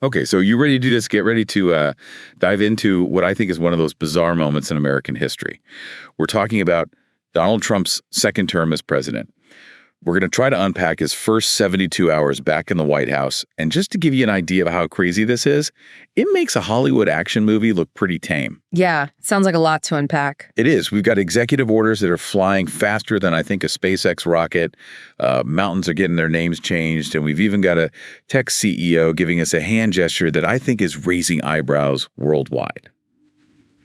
Okay, so you ready to do this? Get ready to dive into what I think is one of those bizarre moments in American history. We're talking about Donald Trump's second term as president. We're going to try to unpack his first 72 hours back in the White House. And just to give you an idea of how crazy this is, it makes a Hollywood action movie look pretty tame. Yeah, sounds like a lot to unpack. It is. We've got executive orders that are flying faster than I think a SpaceX rocket. Mountains are getting their names changed. And we've even got a tech CEO giving us a hand gesture that I think is raising eyebrows worldwide.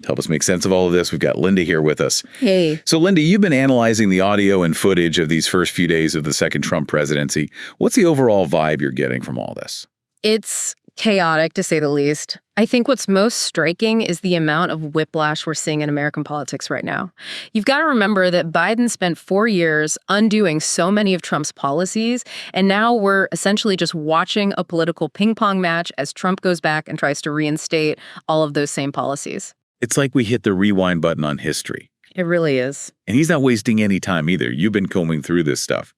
To help us make sense of all of this, we've got Linda here with us. Hey. So, Linda, you've been analyzing the audio and footage of these first few days of the second Trump presidency. What's the overall vibe you're getting from all this? It's chaotic, to say the least. I think what's most striking is the amount of whiplash we're seeing in American politics right now. You've got to remember that Biden spent 4 years undoing so many of Trump's policies, and now we're essentially just watching a political ping pong match as Trump goes back and tries to reinstate all of those same policies. It's like we hit the rewind button on history. It really is. And he's not wasting any time either. You've been combing through this stuff.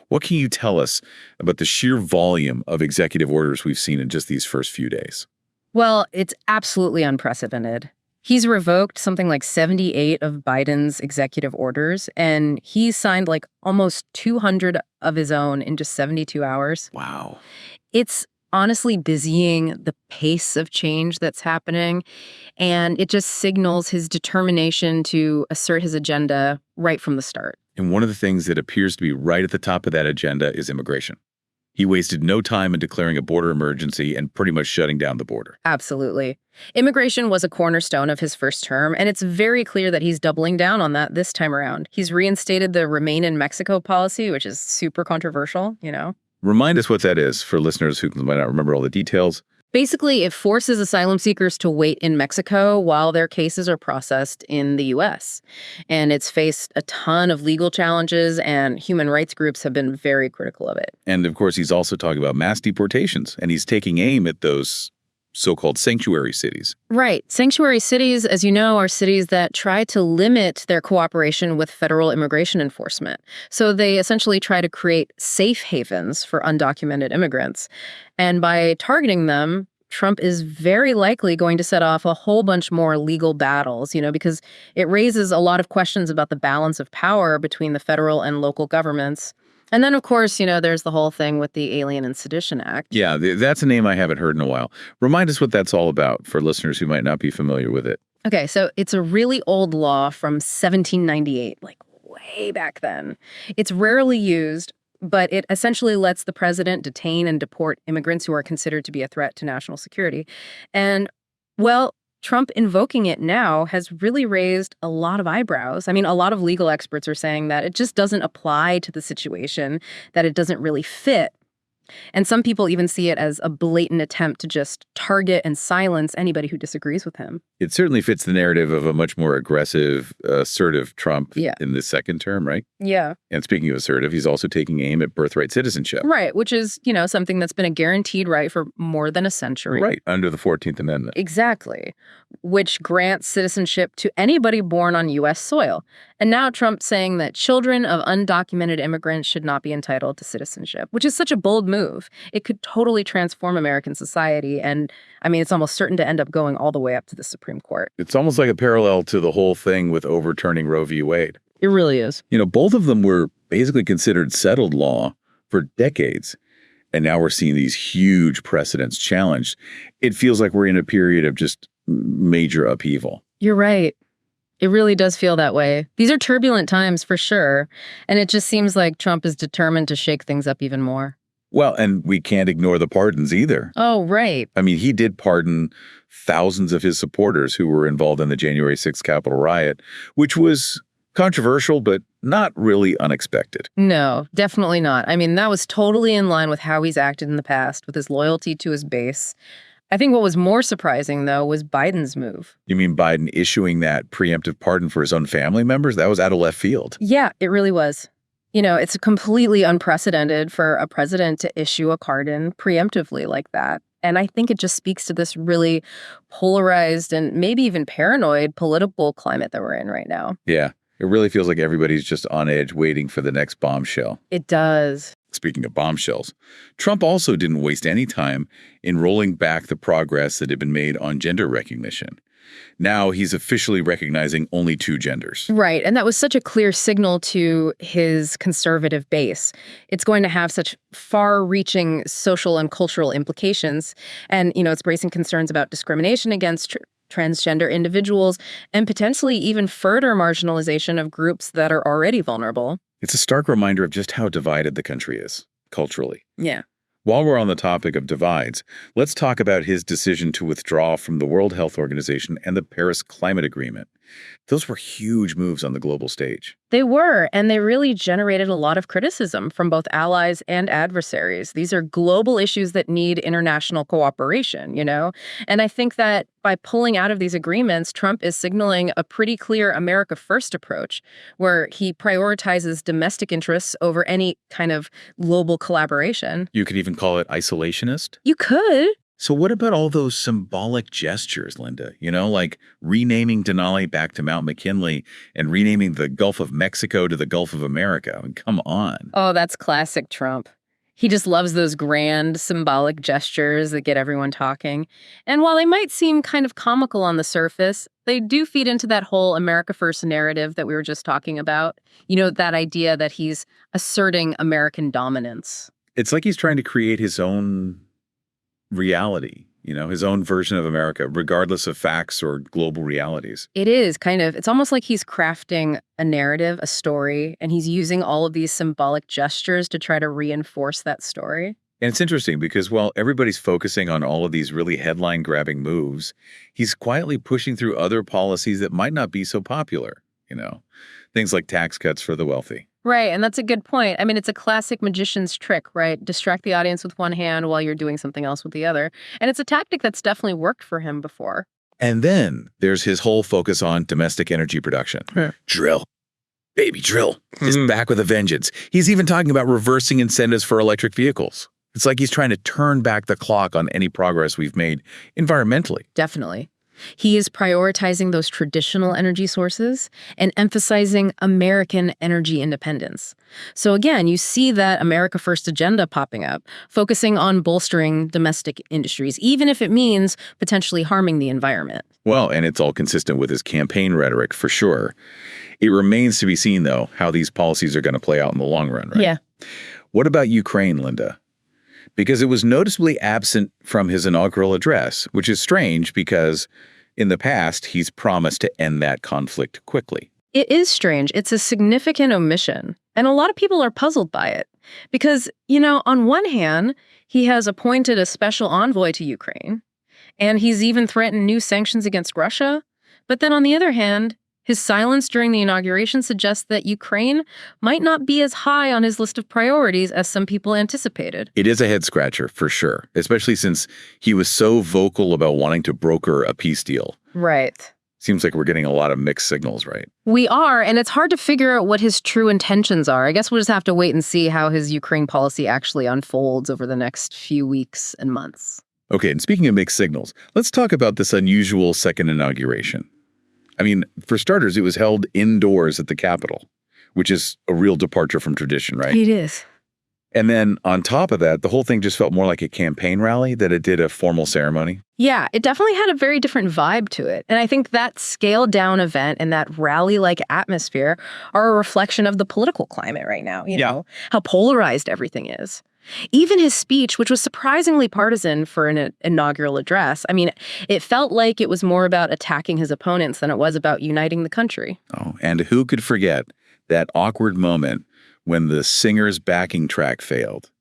What can you tell us about the sheer volume of executive orders we've seen in just these first few days? Well, it's absolutely unprecedented. He's revoked something like 78 of Biden's executive orders, and he signed like almost 200 of his own in just 72 hours. Wow. It's honestly dizzying the pace of change that's happening, and it just signals his determination to assert his agenda right from the start. And one of the things that appears to be right at the top of that agenda is immigration. He wasted no time in declaring a border emergency and pretty much shutting down the border. Absolutely. Immigration was a cornerstone of his first term, and it's very clear that he's doubling down on that this time around. He's reinstated the Remain in Mexico policy, which is super controversial, Remind us what that is for listeners who might not remember all the details. Basically, it forces asylum seekers to wait in Mexico while their cases are processed in the U.S. And it's faced a ton of legal challenges, and human rights groups have been very critical of it. And of course, he's also talking about mass deportations, and he's taking aim at those so-called sanctuary cities. Right. Sanctuary cities, as you know, are cities that try to limit their cooperation with federal immigration enforcement. So they essentially try to create safe havens for undocumented immigrants. And by targeting them, Trump is very likely going to set off a whole bunch more legal battles, because it raises a lot of questions about the balance of power between the federal and local governments. And then, of course, there's the whole thing with the Alien and Sedition Act. Yeah, that's a name I haven't heard in a while. Remind us what that's all about for listeners who might not be familiar with it. Okay, so it's a really old law from 1798, like way back then. It's rarely used, but it essentially lets the president detain and deport immigrants who are considered to be a threat to national security. And, well, Trump invoking it now has really raised a lot of eyebrows. I mean, a lot of legal experts are saying that it just doesn't apply to the situation, that it doesn't really fit. And some people even see it as a blatant attempt to just target and silence anybody who disagrees with him. It certainly fits the narrative of a much more aggressive, assertive Trump in this second term, right? Yeah. And speaking of assertive, he's also taking aim at birthright citizenship. Right, which is, something that's been a guaranteed right for more than a century. Right, under the 14th Amendment. Exactly, which grants citizenship to anybody born on U.S. soil. And now Trump's saying that children of undocumented immigrants should not be entitled to citizenship, which is such a bold move. It could totally transform American society. And I mean, it's almost certain to end up going all the way up to the Supreme Court. It's almost like a parallel to the whole thing with overturning Roe v. Wade. It really is. Both of them were basically considered settled law for decades. And now we're seeing these huge precedents challenged. It feels like we're in a period of just major upheaval. You're right. It really does feel that way. These are turbulent times for sure. And it just seems like Trump is determined to shake things up even more. Well, and we can't ignore the pardons either. Oh, right. I mean, he did pardon thousands of his supporters who were involved in the January 6th Capitol riot, which was controversial, but not really unexpected. No, definitely not. I mean, that was totally in line with how he's acted in the past, with his loyalty to his base. I think what was more surprising, though, was Biden's move. You mean Biden issuing that preemptive pardon for his own family members? That was out of left field. Yeah, it really was. It's completely unprecedented for a president to issue a pardon preemptively like that. And I think it just speaks to this really polarized and maybe even paranoid political climate that we're in right now. Yeah, it really feels like everybody's just on edge waiting for the next bombshell. It does. Speaking of bombshells, Trump also didn't waste any time in rolling back the progress that had been made on gender recognition. Now he's officially recognizing only 2 genders. Right. And that was such a clear signal to his conservative base. It's going to have such far-reaching social and cultural implications. And, it's raising concerns about discrimination against transgender individuals and potentially even further marginalization of groups that are already vulnerable. It's a stark reminder of just how divided the country is, culturally. Yeah. While we're on the topic of divides, let's talk about his decision to withdraw from the World Health Organization and the Paris Climate Agreement. Those were huge moves on the global stage. They were, and they really generated a lot of criticism from both allies and adversaries. These are global issues that need international cooperation, And I think that by pulling out of these agreements, Trump is signaling a pretty clear America First approach, where he prioritizes domestic interests over any kind of global collaboration. You could even call it isolationist? You could. So what about all those symbolic gestures, Linda? Like renaming Denali back to Mount McKinley and renaming the Gulf of Mexico to the Gulf of America. I mean, come on. Oh, that's classic Trump. He just loves those grand symbolic gestures that get everyone talking. And while they might seem kind of comical on the surface, they do feed into that whole America First narrative that we were just talking about. That idea that he's asserting American dominance. It's like he's trying to create his own reality, his own version of America, regardless of facts or global realities. It is it's almost like he's crafting a narrative, a story, and he's using all of these symbolic gestures to try to reinforce that story. And it's interesting because while everybody's focusing on all of these really headline-grabbing moves, he's quietly pushing through other policies that might not be so popular, things like tax cuts for the wealthy. Right, and that's a good point. I mean, it's a classic magician's trick, right? Distract the audience with one hand while you're doing something else with the other. And it's a tactic that's definitely worked for him before. And then there's his whole focus on domestic energy production. Yeah. Drill. Baby drill. He's back with a vengeance. He's even talking about reversing incentives for electric vehicles. It's like he's trying to turn back the clock on any progress we've made environmentally. Definitely. He is prioritizing those traditional energy sources and emphasizing American energy independence. So again, you see that America First agenda popping up, focusing on bolstering domestic industries, even if it means potentially harming the environment. Well, and it's all consistent with his campaign rhetoric, for sure. It remains to be seen, though, how these policies are going to play out in the long run, right? Yeah. What about Ukraine, Linda? Because it was noticeably absent from his inaugural address, which is strange because in the past, he's promised to end that conflict quickly. It is strange. It's a significant omission. And a lot of people are puzzled by it. Because, on one hand, he has appointed a special envoy to Ukraine, and he's even threatened new sanctions against Russia. But then on the other hand, his silence during the inauguration suggests that Ukraine might not be as high on his list of priorities as some people anticipated. It is a head-scratcher, for sure, especially since he was so vocal about wanting to broker a peace deal. Right. Seems like we're getting a lot of mixed signals, right? We are, and it's hard to figure out what his true intentions are. I guess we'll just have to wait and see how his Ukraine policy actually unfolds over the next few weeks and months. Okay, and speaking of mixed signals, let's talk about this unusual second inauguration. I mean, for starters, it was held indoors at the Capitol, which is a real departure from tradition, right? It is. And then on top of that, the whole thing just felt more like a campaign rally than it did a formal ceremony. Yeah, it definitely had a very different vibe to it. And I think that scaled down event and that rally-like atmosphere are a reflection of the political climate right now, you know, how polarized everything is. Even his speech, which was surprisingly partisan for an inaugural address, I mean, it felt like it was more about attacking his opponents than it was about uniting the country. Oh, and who could forget that awkward moment when the singer's backing track failed?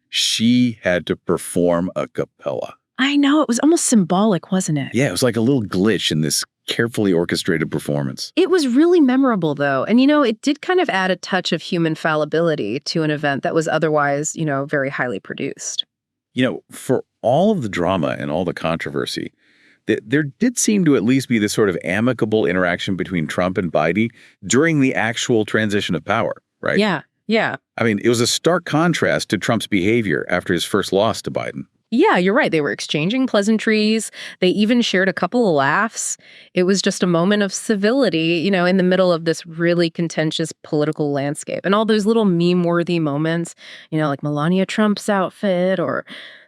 She had to perform a cappella. I know, it was almost symbolic, wasn't it? Yeah, it was like a little glitch in this carefully orchestrated performance. It was really memorable, though. And, it did kind of add a touch of human fallibility to an event that was otherwise, very highly produced. For all of the drama and all the controversy, there did seem to at least be this sort of amicable interaction between Trump and Biden during the actual transition of power, right? Yeah. I mean, it was a stark contrast to Trump's behavior after his first loss to Biden. Yeah, you're right. They were exchanging pleasantries. They even shared a couple of laughs. It was just a moment of civility, in the middle of this really contentious political landscape. And all those little meme-worthy moments, like Melania Trump's outfit or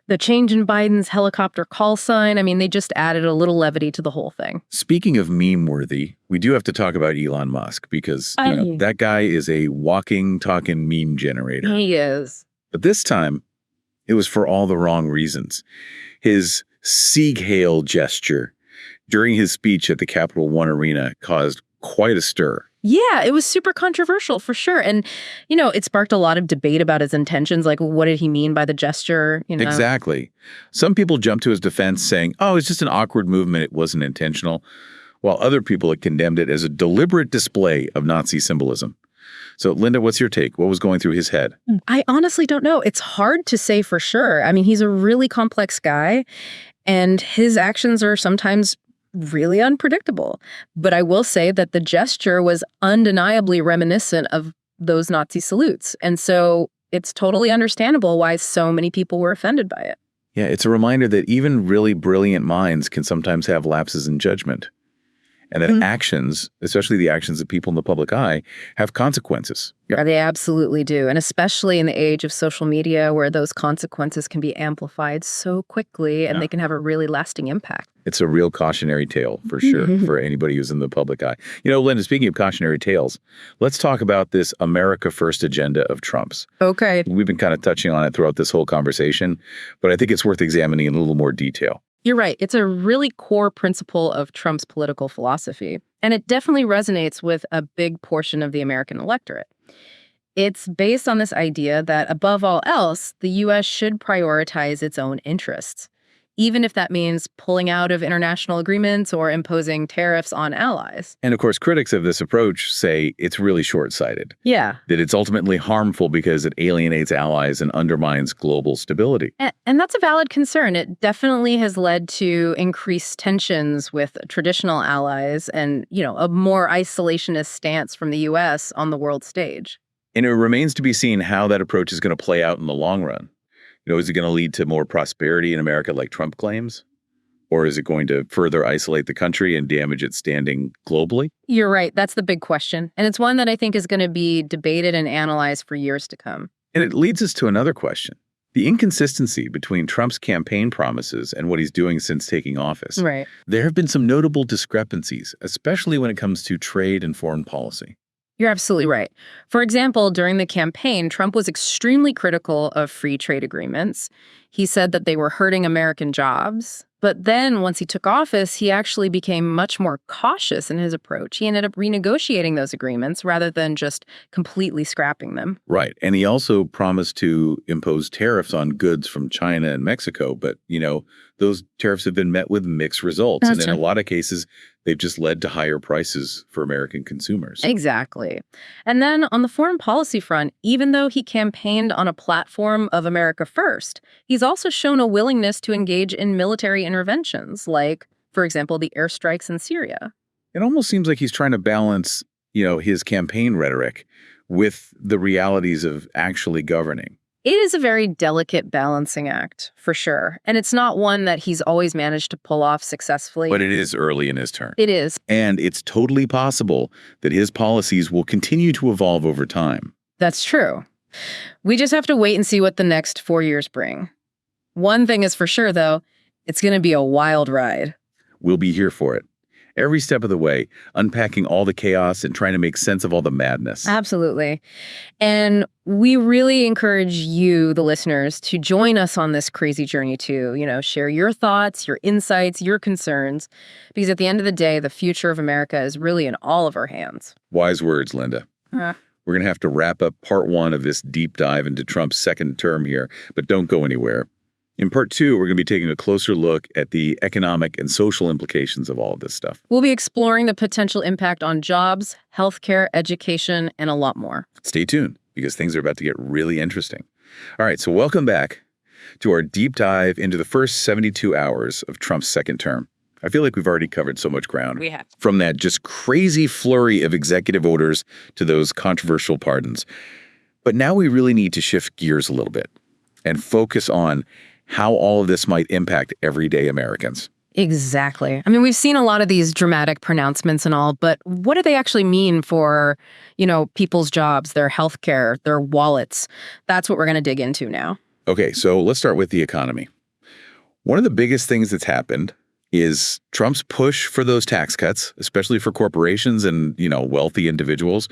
the change in Biden's helicopter call sign. I mean, they just added a little levity to the whole thing. Speaking of meme-worthy, we do have to talk about Elon Musk because, that guy is a walking, talking meme generator. He is. But this time, it was for all the wrong reasons. His Sieg Heil gesture during his speech at the Capital One Arena caused quite a stir. Yeah, it was super controversial for sure. And, it sparked a lot of debate about his intentions. Like, what did he mean by the gesture? Exactly. Some people jumped to his defense saying, oh, it's just an awkward movement. It wasn't intentional. While other people had condemned it as a deliberate display of Nazi symbolism. So, Linda, what's your take? What was going through his head? I honestly don't know. It's hard to say for sure. I mean, he's a really complex guy, and his actions are sometimes really unpredictable. But I will say that the gesture was undeniably reminiscent of those Nazi salutes. And so it's totally understandable why so many people were offended by it. Yeah, it's a reminder that even really brilliant minds can sometimes have lapses in judgment. And that actions, especially the actions of people in the public eye, have consequences. Yeah. They absolutely do. And especially in the age of social media where those consequences can be amplified so quickly and they can have a really lasting impact. It's a real cautionary tale for sure for anybody who's in the public eye. Linda, speaking of cautionary tales, let's talk about this America First agenda of Trump's. Okay. We've been kind of touching on it throughout this whole conversation, but I think it's worth examining in a little more detail. You're right. It's a really core principle of Trump's political philosophy, and it definitely resonates with a big portion of the American electorate. It's based on this idea that, above all else, the U.S. should prioritize its own interests, even if that means pulling out of international agreements or imposing tariffs on allies. And of course, critics of this approach say it's really short-sighted. Yeah. That it's ultimately harmful because it alienates allies and undermines global stability. And that's a valid concern. It definitely has led to increased tensions with traditional allies and, a more isolationist stance from the U.S. on the world stage. And it remains to be seen how that approach is going to play out in the long run. Is it going to lead to more prosperity in America like Trump claims? Or is it going to further isolate the country and damage its standing globally? You're right. That's the big question. And it's one that I think is going to be debated and analyzed for years to come. And it leads us to another question. The inconsistency between Trump's campaign promises and what he's doing since taking office. Right. There have been some notable discrepancies, especially when it comes to trade and foreign policy. You're absolutely right. For example, during the campaign, Trump was extremely critical of free trade agreements. He said that they were hurting American jobs. But then once he took office, he actually became much more cautious in his approach. He ended up renegotiating those agreements rather than just completely scrapping them. Right. And he also promised to impose tariffs on goods from China and Mexico. But, those tariffs have been met with mixed results. And in a lot of cases, they've just led to higher prices for American consumers. Exactly. And then on the foreign policy front, even though he campaigned on a platform of America First, he's also shown a willingness to engage in military interventions, like, for example, the airstrikes in Syria. It almost seems like he's trying to balance, his campaign rhetoric with the realities of actually governing. It is a very delicate balancing act, for sure. And it's not one that he's always managed to pull off successfully. But it is early in his term. It is. And it's totally possible that his policies will continue to evolve over time. That's true. We just have to wait and see what the next 4 years bring. One thing is for sure, though, it's going to be a wild ride. We'll be here for it. Every step of the way, unpacking all the chaos and trying to make sense of all the madness. Absolutely. And we really encourage you, the listeners, to join us on this crazy journey too. Share your thoughts, your insights, your concerns, because at the end of the day, the future of America is really in all of our hands. Wise words, Linda. We're going to have to wrap up part 1 of this deep dive into Trump's second term here, but don't go anywhere. In part 2, we're going to be taking a closer look at the economic and social implications of all of this stuff. We'll be exploring the potential impact on jobs, healthcare, education, and a lot more. Stay tuned, because things are about to get really interesting. All right, so welcome back to our deep dive into the first 72 hours of Trump's second term. I feel like we've already covered so much ground. We have. From that just crazy flurry of executive orders to those controversial pardons. But now we really need to shift gears a little bit and focus on how all of this might impact everyday Americans. Exactly. I mean, we've seen a lot of these dramatic pronouncements and all, but what do they actually mean for, people's jobs, their healthcare, their wallets? That's what we're going to dig into now. Okay, so let's start with the economy. One of the biggest things that's happened is Trump's push for those tax cuts, especially for corporations and, wealthy individuals.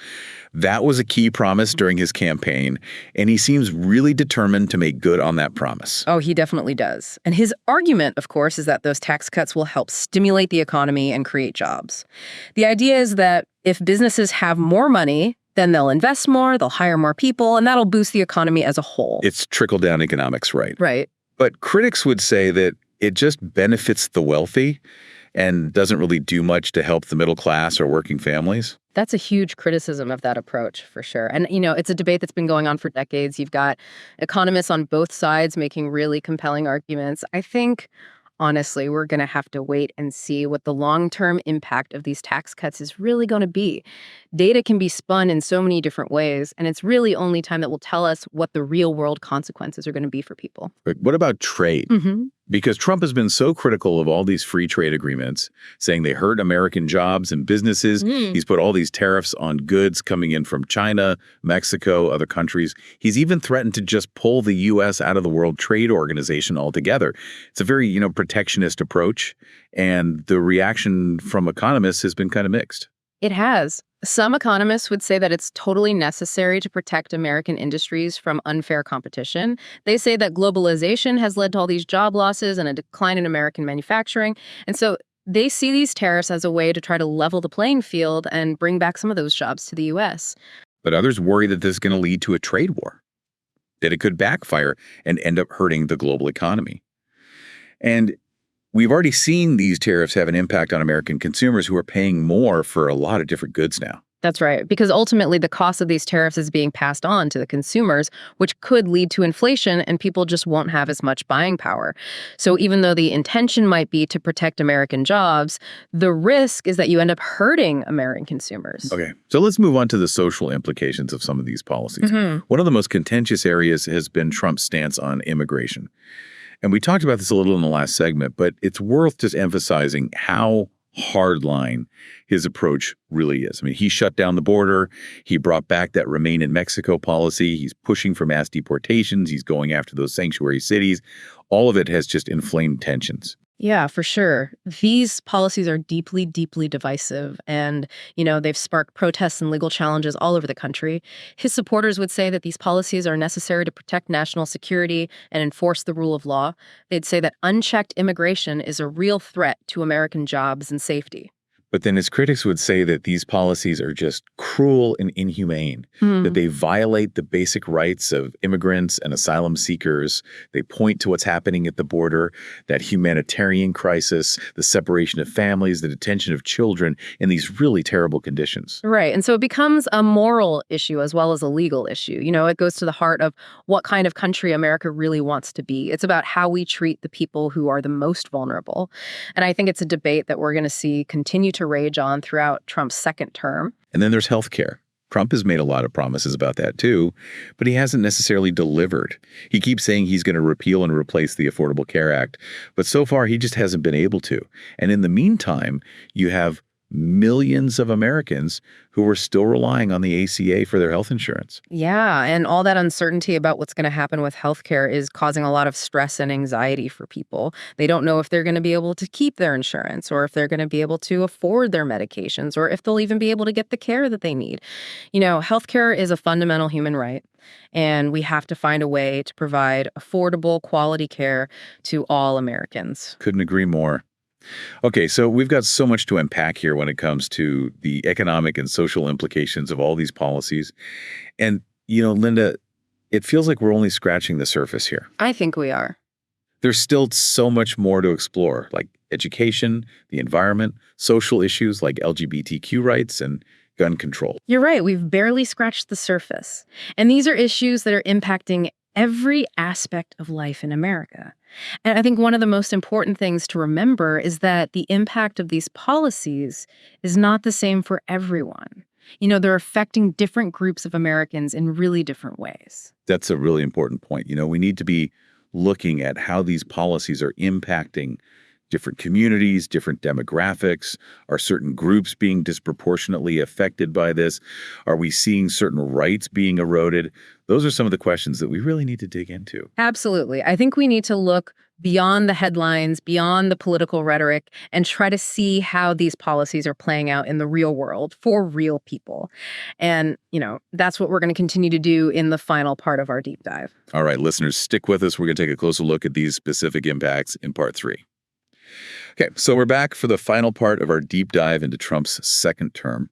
That was a key promise during his campaign, and he seems really determined to make good on that promise. Oh, he definitely does. And his argument, of course, is that those tax cuts will help stimulate the economy and create jobs. The idea is that if businesses have more money, then they'll invest more, they'll hire more people, and that'll boost the economy as a whole. It's trickle-down economics, right? Right. But critics would say that it just benefits the wealthy and doesn't really do much to help the middle class or working families. That's a huge criticism of that approach, for sure. And, it's a debate that's been going on for decades. You've got economists on both sides making really compelling arguments. I think, honestly, we're going to have to wait and see what the long-term impact of these tax cuts is really going to be. Data can be spun in so many different ways, and it's really only time that will tell us what the real-world consequences are going to be for people. But what about trade? Because Trump has been so critical of all these free trade agreements, saying they hurt American jobs and businesses. He's put all these tariffs on goods coming in from China, Mexico, other countries. He's even threatened to just pull the U.S. out of the World Trade Organization altogether. It's a very, protectionist approach, and the reaction from economists has been kind of mixed. It has. Some economists would say that it's totally necessary to protect American industries from unfair competition. They say that globalization has led to all these job losses and a decline in American manufacturing. And so they see these tariffs as a way to try to level the playing field and bring back some of those jobs to the U.S. But others worry that this is going to lead to a trade war, that it could backfire and end up hurting the global economy. And we've already seen these tariffs have an impact on American consumers who are paying more for a lot of different goods now. That's right, because ultimately the cost of these tariffs is being passed on to the consumers, which could lead to inflation, and people just won't have as much buying power. So even though the intention might be to protect American jobs, the risk is that you end up hurting American consumers. Okay, so let's move on to the social implications of some of these policies. One of the most contentious areas has been Trump's stance on immigration. And we talked about this a little in the last segment, but it's worth just emphasizing how hardline his approach really is. I mean, he shut down the border. He brought back that Remain in Mexico policy. He's pushing for mass deportations. He's going after those sanctuary cities. All of it has just inflamed tensions. Yeah, for sure. These policies are deeply, deeply divisive, and, they've sparked protests and legal challenges all over the country. His supporters would say that these policies are necessary to protect national security and enforce the rule of law. They'd say that unchecked immigration is a real threat to American jobs and safety. But then his critics would say that these policies are just cruel and inhumane, that they violate the basic rights of immigrants and asylum seekers. They point to what's happening at the border, that humanitarian crisis, the separation of families, the detention of children in these really terrible conditions. Right. And so it becomes a moral issue as well as a legal issue. It goes to the heart of what kind of country America really wants to be. It's about how we treat the people who are the most vulnerable. And I think it's a debate that we're going to see continue to rage on throughout Trump's second term. And then there's healthcare. Trump has made a lot of promises about that too, but he hasn't necessarily delivered. He keeps saying he's going to repeal and replace the Affordable Care Act, but so far he just hasn't been able to. And in the meantime, you have millions of Americans who are still relying on the ACA for their health insurance. Yeah, and all that uncertainty about what's going to happen with healthcare is causing a lot of stress and anxiety for people. They don't know if they're going to be able to keep their insurance, or if they're going to be able to afford their medications, or if they'll even be able to get the care that they need. Healthcare is a fundamental human right, and we have to find a way to provide affordable, quality care to all Americans. Couldn't agree more. Okay, so we've got so much to unpack here when it comes to the economic and social implications of all these policies. And, Linda, it feels like we're only scratching the surface here. I think we are. There's still so much more to explore, like education, the environment, social issues like LGBTQ rights, and gun control. You're right. We've barely scratched the surface. And these are issues that are impacting every aspect of life in America. And I think one of the most important things to remember is that the impact of these policies is not the same for everyone. They're affecting different groups of Americans in really different ways. That's a really important point. We need to be looking at how these policies are impacting different communities, different demographics? Are certain groups being disproportionately affected by this? Are we seeing certain rights being eroded? Those are some of the questions that we really need to dig into. Absolutely. I think we need to look beyond the headlines, beyond the political rhetoric, and try to see how these policies are playing out in the real world for real people. And, that's what we're going to continue to do in the final part of our deep dive. All right, listeners, stick with us. We're going to take a closer look at these specific impacts in part 3. Okay, so we're back for the final part of our deep dive into Trump's second term.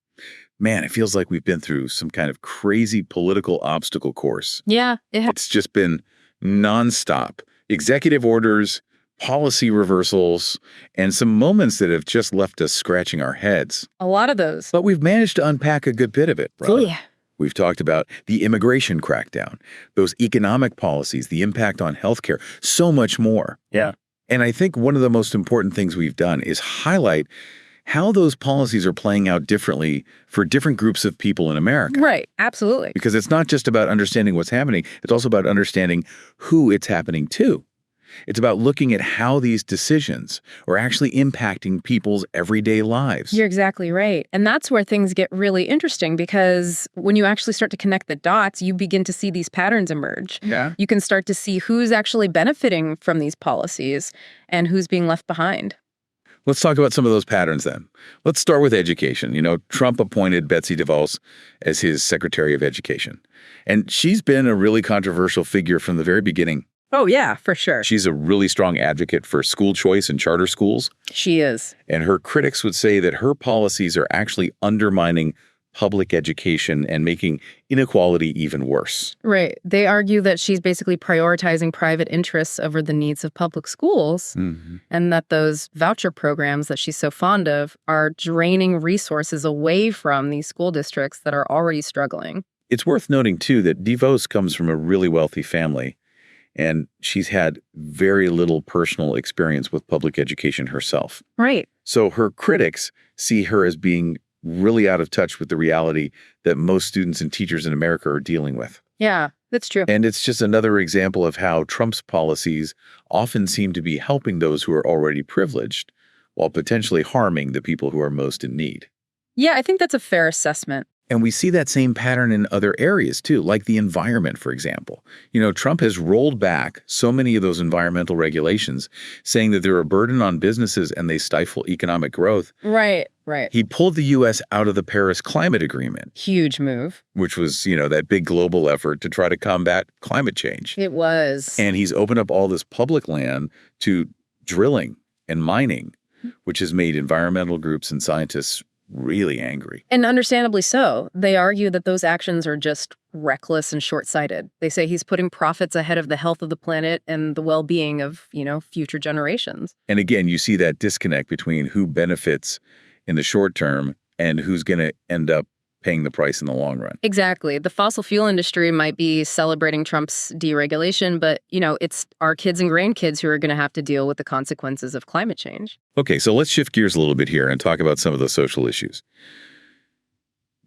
Man, it feels like we've been through some kind of crazy political obstacle course. Yeah, It's just been nonstop. Executive orders, policy reversals, and some moments that have just left us scratching our heads. a lot of those. But we've managed to unpack a good bit of it, right? Oh, yeah. We've talked about the immigration crackdown, those economic policies, the impact on healthcare, so much more. Yeah. And I think one of the most important things we've done is highlight how those policies are playing out differently for different groups of people in America. Right. Absolutely. Because it's not just about understanding what's happening, it's also about understanding who it's happening to. It's about looking at how these decisions are actually impacting people's everyday lives. You're exactly right. And that's where things get really interesting, because when you actually start to connect the dots, you begin to see these patterns emerge. Yeah. You can start to see who's actually benefiting from these policies and who's being left behind. Let's talk about some of those patterns then. Let's start with education. Trump appointed Betsy DeVos as his Secretary of Education. And she's been a really controversial figure from the very beginning. Oh, yeah, for sure. She's a really strong advocate for school choice and charter schools. She is. And her critics would say that her policies are actually undermining public education and making inequality even worse. Right. They argue that she's basically prioritizing private interests over the needs of public schools, and that those voucher programs that she's so fond of are draining resources away from these school districts that are already struggling. It's worth noting, too, that DeVos comes from a really wealthy family, and she's had very little personal experience with public education herself. Right. So her critics see her as being really out of touch with the reality that most students and teachers in America are dealing with. Yeah, that's true. And it's just another example of how Trump's policies often seem to be helping those who are already privileged while potentially harming the people who are most in need. Yeah, I think that's a fair assessment. And we see that same pattern in other areas, too, like the environment, for example. Trump has rolled back so many of those environmental regulations, saying that they're a burden on businesses and they stifle economic growth. Right. He pulled the U.S. out of the Paris Climate Agreement. Huge move. Which was, that big global effort to try to combat climate change. It was. And he's opened up all this public land to drilling and mining, which has made environmental groups and scientists really angry. And understandably so. They argue that those actions are just reckless and short-sighted. They say he's putting profits ahead of the health of the planet and the well-being of, future generations. And again, you see that disconnect between who benefits in the short term and who's going to end up paying the price in the long run. Exactly. The fossil fuel industry might be celebrating Trump's deregulation, but, it's our kids and grandkids who are going to have to deal with the consequences of climate change. Okay, so let's shift gears a little bit here and talk about some of the social issues.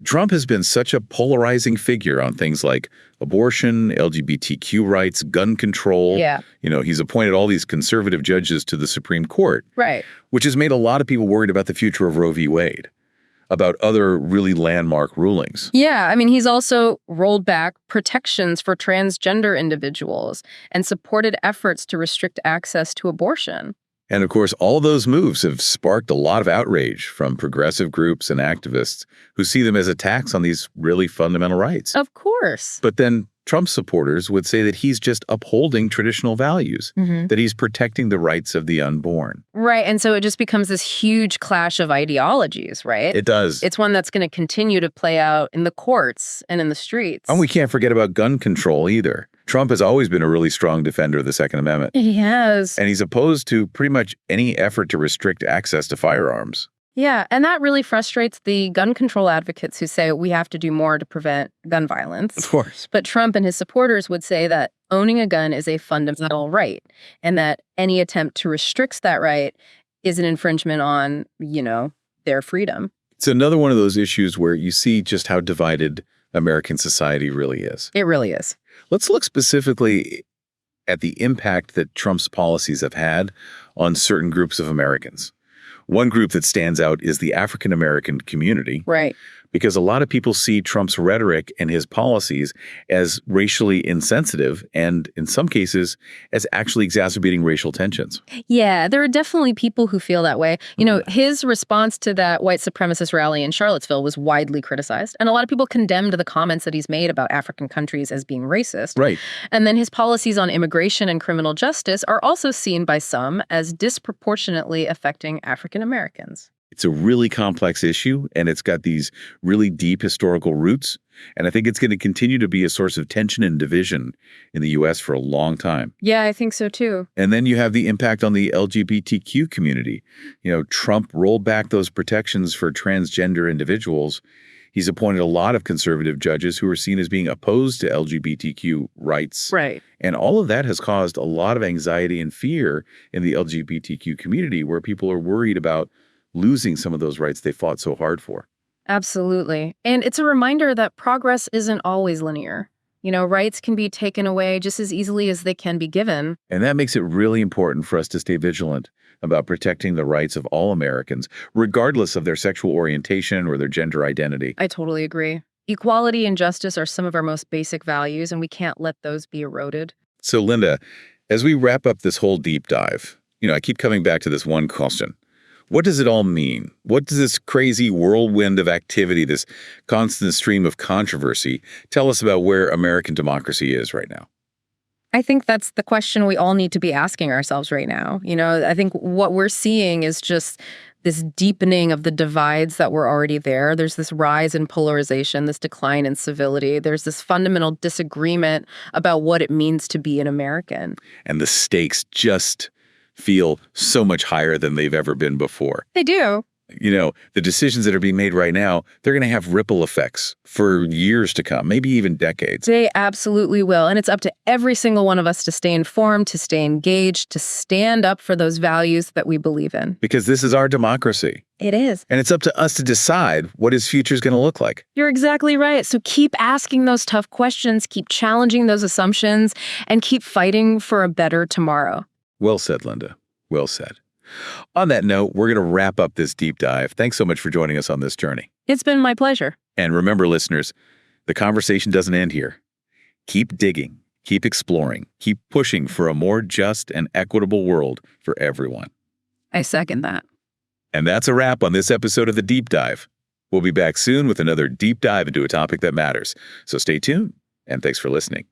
Trump has been such a polarizing figure on things like abortion, LGBTQ rights, gun control. Yeah. He's appointed all these conservative judges to the Supreme Court. Right. Which has made a lot of people worried about the future of Roe v. Wade, about other really landmark rulings. Yeah, he's also rolled back protections for transgender individuals and supported efforts to restrict access to abortion. And of course, all those moves have sparked a lot of outrage from progressive groups and activists who see them as attacks on these really fundamental rights. Of course. But then Trump supporters would say that he's just upholding traditional values, that he's protecting the rights of the unborn. Right. And so it just becomes this huge clash of ideologies, right? It does. It's one that's going to continue to play out in the courts and in the streets. And we can't forget about gun control either. Trump has always been a really strong defender of the Second Amendment. He has. And he's opposed to pretty much any effort to restrict access to firearms. Yeah, and that really frustrates the gun control advocates who say we have to do more to prevent gun violence. Of course. But Trump and his supporters would say that owning a gun is a fundamental right, and that any attempt to restrict that right is an infringement on, their freedom. It's another one of those issues where you see just how divided American society really is. It really is. Let's look specifically at the impact that Trump's policies have had on certain groups of Americans. One group that stands out is the African American community. Right. Because a lot of people see Trump's rhetoric and his policies as racially insensitive and, in some cases, as actually exacerbating racial tensions. Yeah, there are definitely people who feel that way. His response to that white supremacist rally in Charlottesville was widely criticized, and a lot of people condemned the comments that he's made about African countries as being racist. Right. And then his policies on immigration and criminal justice are also seen by some as disproportionately affecting African Americans. It's a really complex issue, and it's got these really deep historical roots. And I think it's going to continue to be a source of tension and division in the U.S. for a long time. Yeah, I think so, too. And then you have the impact on the LGBTQ community. Trump rolled back those protections for transgender individuals. He's appointed a lot of conservative judges who are seen as being opposed to LGBTQ rights. Right. And all of that has caused a lot of anxiety and fear in the LGBTQ community, where people are worried about losing some of those rights they fought so hard for. Absolutely. And it's a reminder that progress isn't always linear. Rights can be taken away just as easily as they can be given. And that makes it really important for us to stay vigilant about protecting the rights of all Americans, regardless of their sexual orientation or their gender identity. I totally agree. Equality and justice are some of our most basic values, and we can't let those be eroded. So, Linda, as we wrap up this whole deep dive, I keep coming back to this one question. What does it all mean? What does this crazy whirlwind of activity, this constant stream of controversy, tell us about where American democracy is right now? I think that's the question we all need to be asking ourselves right now. I think what we're seeing is just this deepening of the divides that were already there. There's this rise in polarization, this decline in civility. There's this fundamental disagreement about what it means to be an American. And the stakes just feel so much higher than they've ever been before. They do. The decisions that are being made right now, they're going to have ripple effects for years to come, maybe even decades. They absolutely will. And it's up to every single one of us to stay informed, to stay engaged, to stand up for those values that we believe in. Because this is our democracy. It is. And it's up to us to decide what his future is going to look like. You're exactly right. So keep asking those tough questions, keep challenging those assumptions, and keep fighting for a better tomorrow. Well said, Linda. Well said. On that note, we're going to wrap up this deep dive. Thanks so much for joining us on this journey. It's been my pleasure. And remember, listeners, the conversation doesn't end here. Keep digging, keep exploring, keep pushing for a more just and equitable world for everyone. I second that. And that's a wrap on this episode of The Deep Dive. We'll be back soon with another deep dive into a topic that matters. So stay tuned, and thanks for listening.